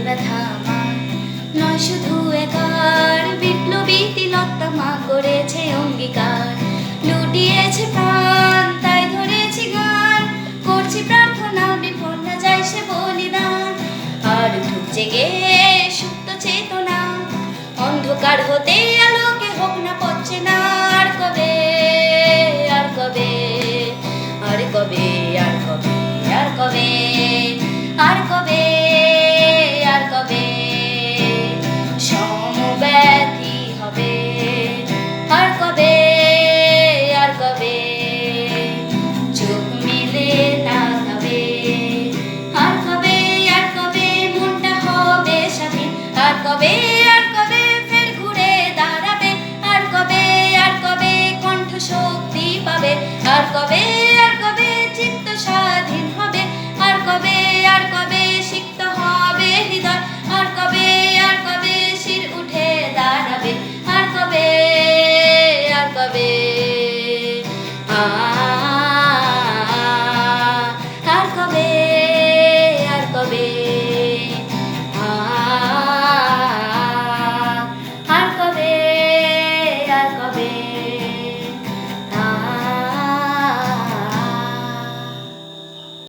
ব্যথা আমার নয় শুধু একার, বিপ্লবী তিলোত্তমা মা করেছে অঙ্গীকার। লুটিয়েছে প্রাণ তাই ধরেছি গান, করছি প্রার্থনা বিফল না যায় সে বলিদান। আর ঢুক জেগে সুপ্ত চেতনা, অন্ধকার হতে আলোকে হোক না পচ্ছে না। আর কবে, আর কবে, আর কবে, আর কবে, আর কবে, আর কবে, আর কবে সমব্যথী হবে। আর কবে, আর কবে চোখ মেলে তাকাবে। আর কবে, আর কবে মনটা হবে স্বাধীন। আর কবে, আর কবে ফের ঘুরে দাঁড়াবে। আর কবে, আর কবে কণ্ঠ শক্তি পাবে। আর কবে, আর কবে চিত্ত স্বাধীন হবে। আর কবে, আর কবে সিক্ত হবে হৃদয়। আর কবে, আর কবে শির উঠে দাঁড়াবে। আর কবে, আর কবে